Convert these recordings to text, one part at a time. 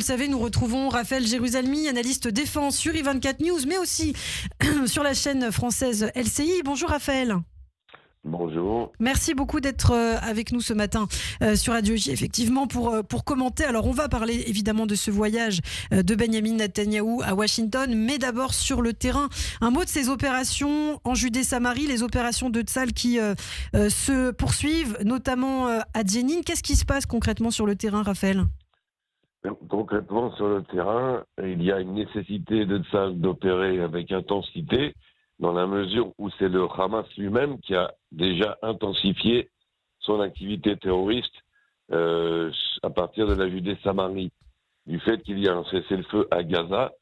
savez, nous retrouvons Raphaël Jérusalemi, analyste défense sur i24 News, mais aussi sur la chaîne française LCI. Bonjour Raphaël. Bonjour. Merci beaucoup d'être avec nous ce matin sur Radio J, effectivement, pour commenter. Alors, on va parler évidemment de ce voyage de Benyamin Netanyahou à Washington, mais d'abord sur le terrain. Un mot de ces opérations en Judée-Samarie, les opérations de Tsahal qui se poursuivent, notamment à Jenin. Qu'est-ce qui se passe concrètement sur le terrain, Raphaël ? Concrètement, sur le terrain, il y a une nécessité de Tsahal d'opérer avec intensité, dans la mesure où c'est le Hamas lui-même qui a déjà intensifié son activité terroriste à partir de la Judée-Samarie. Du fait qu'il y a un cessez-le-feu à Gaza,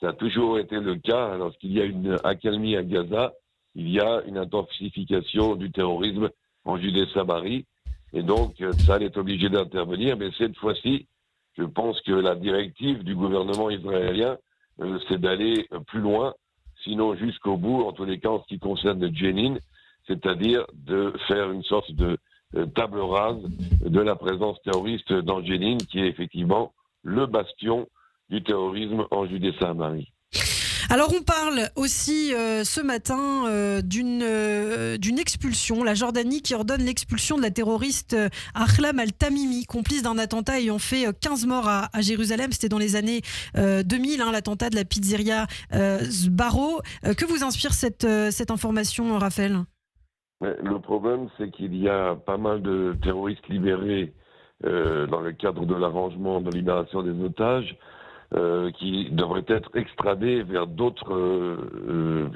ça a toujours été le cas. Lorsqu'il y a une accalmie à Gaza, il y a une intensification du terrorisme en Judée-Samarie. Et donc, ça est obligé d'intervenir. Mais cette fois-ci, je pense que la directive du gouvernement israélien, c'est d'aller plus loin, sinon jusqu'au bout, en tous les cas en ce qui concerne Jenin, c'est-à-dire de faire une sorte de table rase de la présence terroriste dans Jenin, qui est effectivement le bastion du terrorisme en Judée-Samarie. Alors on parle aussi ce matin d'une expulsion, la Jordanie qui ordonne l'expulsion de la terroriste Ahlam al-Tamimi, complice d'un attentat ayant fait 15 morts à Jérusalem. C'était dans les années 2000, l'attentat de la pizzeria Sbarro. Que vous inspire cette information, Raphaël ? Le problème, c'est qu'il y a pas mal de terroristes libérés dans le cadre de l'arrangement de libération des otages, qui devraient être extradés vers d'autres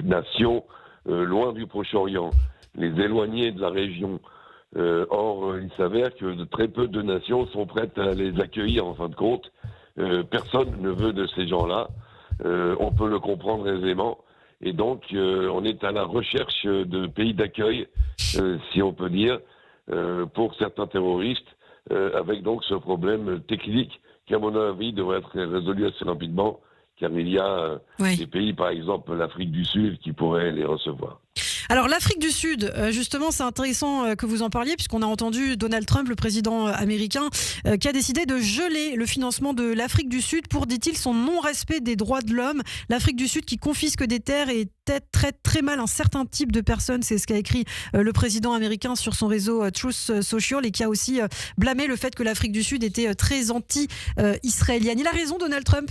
nations loin du Proche-Orient, les éloigner de la région. Or, il s'avère que très peu de nations sont prêtes à les accueillir, en fin de compte. Personne ne veut de ces gens-là. On peut le comprendre aisément. Et donc, on est à la recherche de pays d'accueil, si on peut dire, pour certains terroristes, avec donc ce problème technique qui, à mon avis, devrait être résolu assez rapidement, car il y a des pays, par exemple l'Afrique du Sud, qui pourraient les recevoir. Alors l'Afrique du Sud, justement, c'est intéressant que vous en parliez, puisqu'on a entendu Donald Trump, le président américain, qui a décidé de geler le financement de l'Afrique du Sud pour, dit-il, son non-respect des droits de l'homme. L'Afrique du Sud qui confisque des terres et traite très mal un certain type de personnes, c'est ce qu'a écrit le président américain sur son réseau Truth Social, et qui a aussi blâmé le fait que l'Afrique du Sud était très anti-israélienne. Il a raison, Donald Trump ?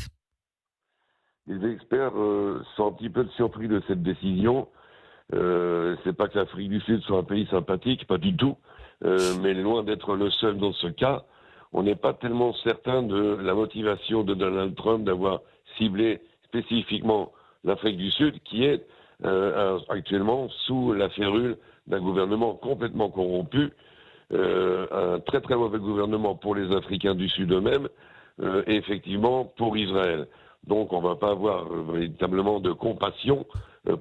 Les experts sont un petit peu surpris de cette décision. C'est pas que l'Afrique du Sud soit un pays sympathique, pas du tout, mais loin d'être le seul dans ce cas. On n'est pas tellement certain de la motivation de Donald Trump d'avoir ciblé spécifiquement l'Afrique du Sud, qui est actuellement sous la férule d'un gouvernement complètement corrompu, un très très mauvais gouvernement pour les Africains du Sud eux-mêmes, et effectivement pour Israël. Donc on ne va pas avoir véritablement de compassion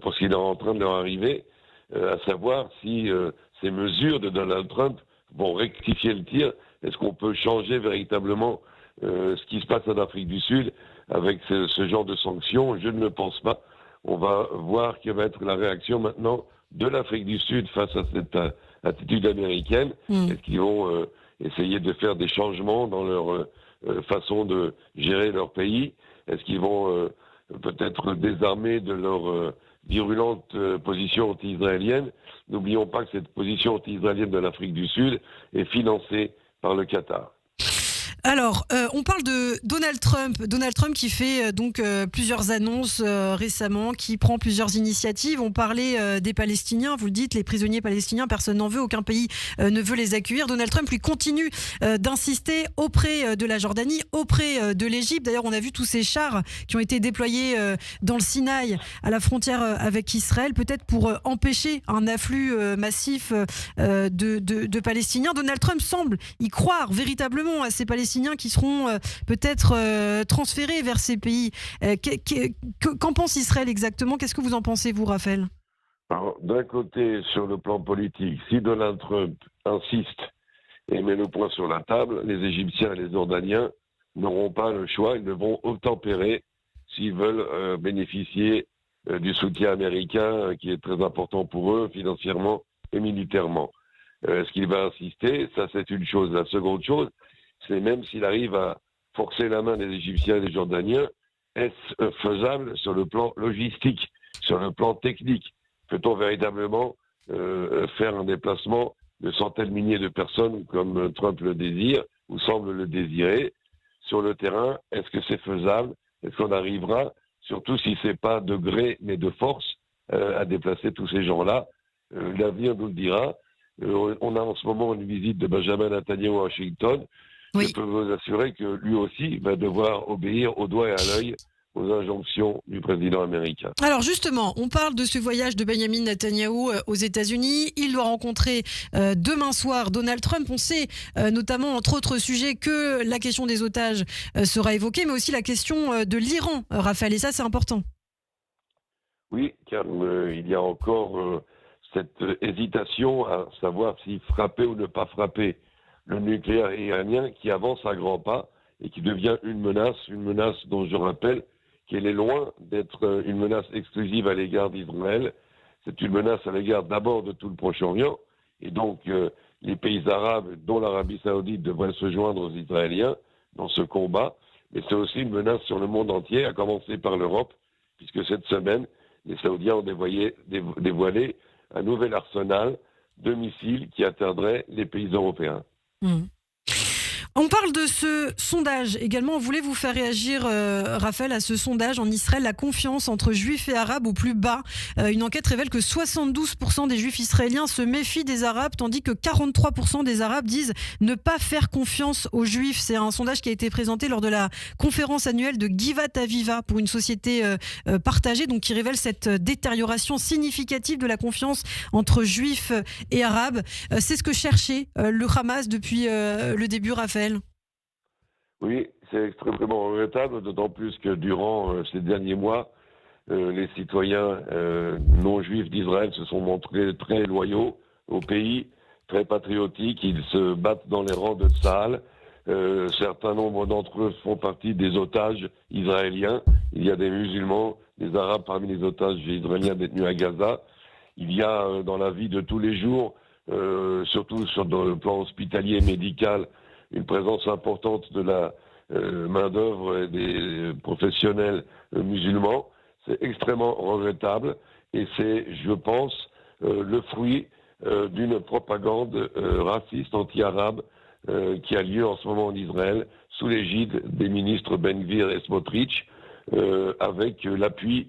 pour ce qui est en train de leur arriver, à savoir si ces mesures de Donald Trump vont rectifier le tir. Est-ce qu'on peut changer véritablement ce qui se passe en Afrique du Sud avec ce genre de sanctions ? Je ne le pense pas. On va voir quelle va être la réaction maintenant de l'Afrique du Sud face à cette attitude américaine. Est-ce qu'ils vont essayer de faire des changements dans leur façon de gérer leur pays ? Est-ce qu'ils vont peut-être désarmer de leur virulente position anti-israélienne ? N'oublions pas que cette position anti-israélienne de l'Afrique du Sud est financée par le Qatar. Alors, on parle de Donald Trump qui fait plusieurs annonces récemment, qui prend plusieurs initiatives. On parlait des Palestiniens, vous le dites, les prisonniers palestiniens, personne n'en veut, aucun pays ne veut les accueillir. Donald Trump, lui, continue d'insister auprès de la Jordanie, auprès de l'Égypte. D'ailleurs, on a vu tous ces chars qui ont été déployés dans le Sinaï, à la frontière avec Israël, peut-être pour empêcher un afflux massif de Palestiniens. Donald Trump semble y croire véritablement à ces Palestiniens qui seront peut-être transférés vers ces pays. Qu'en pense Israël exactement ? Qu'est-ce que vous en pensez, vous, Raphaël ? Alors, d'un côté, sur le plan politique, si Donald Trump insiste et met le point sur la table, les Égyptiens et les Jordaniens n'auront pas le choix, ils devront obtempérer s'ils veulent bénéficier du soutien américain qui est très important pour eux, financièrement et militairement. Est-ce qu'il va insister ? Ça, c'est une chose. La seconde chose, c'est même s'il arrive à forcer la main des Égyptiens et des Jordaniens, est-ce faisable sur le plan logistique, sur le plan technique? Peut-on véritablement faire un déplacement de centaines de milliers de personnes comme Trump le désire ou semble le désirer sur le terrain? Est-ce que c'est faisable? Est-ce qu'on arrivera, surtout si ce n'est pas de gré mais de force, à déplacer tous ces gens-là? L'avenir nous le dira. On a en ce moment une visite de Benjamin Netanyahu à Washington. Oui. Je peux vous assurer que lui aussi va devoir obéir au doigt et à l'œil aux injonctions du président américain. Alors justement, on parle de ce voyage de Benjamin Netanyahou aux États-Unis. Il doit rencontrer demain soir Donald Trump. On sait notamment, entre autres sujets, que la question des otages sera évoquée, mais aussi la question de l'Iran, Raphaël. Et ça, c'est important. Oui, car il y a encore cette hésitation à savoir si frapper ou ne pas frapper le nucléaire iranien qui avance à grands pas et qui devient une menace dont je rappelle qu'elle est loin d'être une menace exclusive à l'égard d'Israël. C'est une menace à l'égard d'abord de tout le Proche-Orient, et donc les pays arabes, dont l'Arabie Saoudite, devraient se joindre aux Israéliens dans ce combat, mais c'est aussi une menace sur le monde entier, à commencer par l'Europe, puisque cette semaine, les Saoudiens ont dévoilé un nouvel arsenal de missiles qui atteindrait les pays européens. Mmh. On parle de ce sondage également. On voulait vous faire réagir, Raphaël, à ce sondage en Israël. La confiance entre juifs et arabes au plus bas. Une enquête révèle que 72% des juifs israéliens se méfient des arabes, tandis que 43% des arabes disent ne pas faire confiance aux juifs. C'est un sondage qui a été présenté lors de la conférence annuelle de Givat Aviva pour une société partagée, donc qui révèle cette détérioration significative de la confiance entre juifs et arabes. C'est ce que cherchait le Hamas depuis le début, Raphaël. Oui, c'est extrêmement regrettable, d'autant plus que durant ces derniers mois, les citoyens non juifs d'Israël se sont montrés très loyaux au pays, très patriotiques. Ils se battent dans les rangs de Tsahal. Certains nombres d'entre eux font partie des otages israéliens. Il y a des musulmans, des arabes parmi les otages israéliens détenus à Gaza. Il y a dans la vie de tous les jours, surtout dans le plan hospitalier et médical, une présence importante de la main-d'œuvre et des professionnels musulmans. C'est extrêmement regrettable et c'est, je pense, le fruit d'une propagande raciste anti-arabe qui a lieu en ce moment en Israël sous l'égide des ministres Ben Gvir et Smotrich, avec l'appui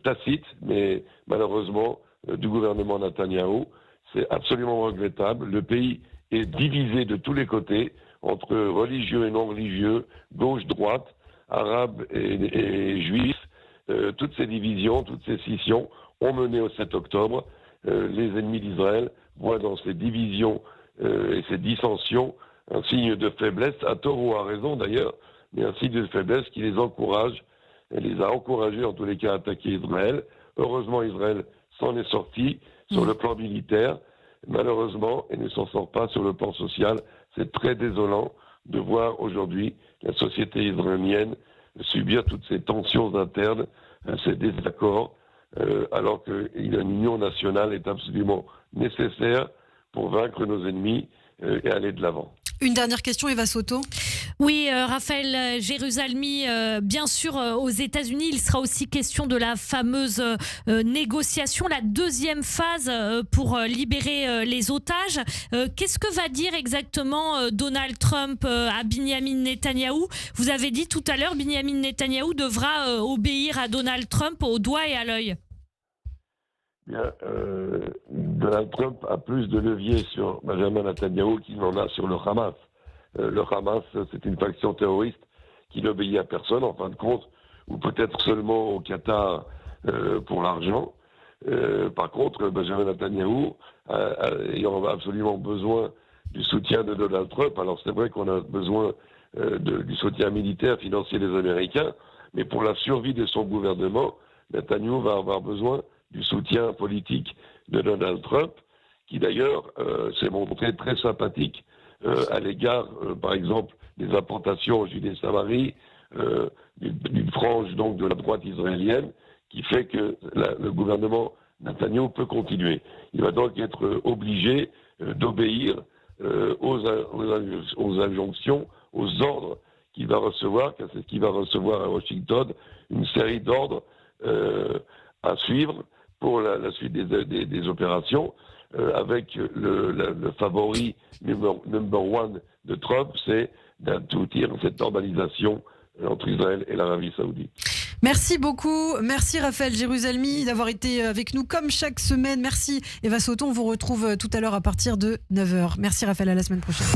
tacite, mais malheureusement, du gouvernement Netanyahou. C'est absolument regrettable. Le pays est divisé de tous les côtés, entre religieux et non religieux, gauche-droite, arabes et juifs. Toutes ces divisions, toutes ces scissions ont mené au 7 octobre. Les ennemis d'Israël voient dans ces divisions et ces dissensions un signe de faiblesse, à tort ou à raison d'ailleurs, mais un signe de faiblesse qui les encourage, et les a encouragés en tous les cas à attaquer Israël. Heureusement, Israël s'en est sorti sur le plan militaire. Malheureusement, elle ne s'en sort pas sur le plan social. C'est très désolant de voir aujourd'hui la société israélienne subir toutes ces tensions internes, ces désaccords, alors qu'une union nationale est absolument nécessaire pour vaincre nos ennemis et aller de l'avant. Une dernière question, Eva Soto. Oui, Raphaël Jérusalemi, bien sûr, aux États-Unis, il sera aussi question de la fameuse négociation, la deuxième phase pour libérer les otages. Qu'est-ce que va dire exactement Donald Trump à Binyamin Netanyahou? Vous avez dit tout à l'heure, Binyamin Netanyahou devra obéir à Donald Trump au doigt et à l'œil. Bien, Donald Trump a plus de levier sur Benjamin Netanyahou qu'il n'en a sur le Hamas. Le Hamas, c'est une faction terroriste qui n'obéit à personne, en fin de compte, ou peut-être seulement au Qatar pour l'argent. Par contre, Benjamin Netanyahou ayant absolument besoin du soutien de Donald Trump. Alors c'est vrai qu'on a besoin du soutien militaire, financier des Américains, mais pour la survie de son gouvernement, Netanyahou va avoir besoin du soutien politique de Donald Trump, qui d'ailleurs s'est montré très sympathique à l'égard, par exemple, des importations en Judée-Samarie, d'une frange donc de la droite israélienne, qui fait que le gouvernement Netanyahou peut continuer. Il va donc être obligé d'obéir aux injonctions, aux ordres qu'il va recevoir, car c'est ce qu'il va recevoir à Washington, une série d'ordres à suivre pour la suite des opérations, avec le favori number one de Trump, c'est d'aboutir cette normalisation entre Israël et l'Arabie Saoudite. Merci beaucoup. Merci Raphaël Jérusalemi d'avoir été avec nous comme chaque semaine. Merci Eva Sauton. On vous retrouve tout à l'heure à partir de 9h. Merci Raphaël, à la semaine prochaine.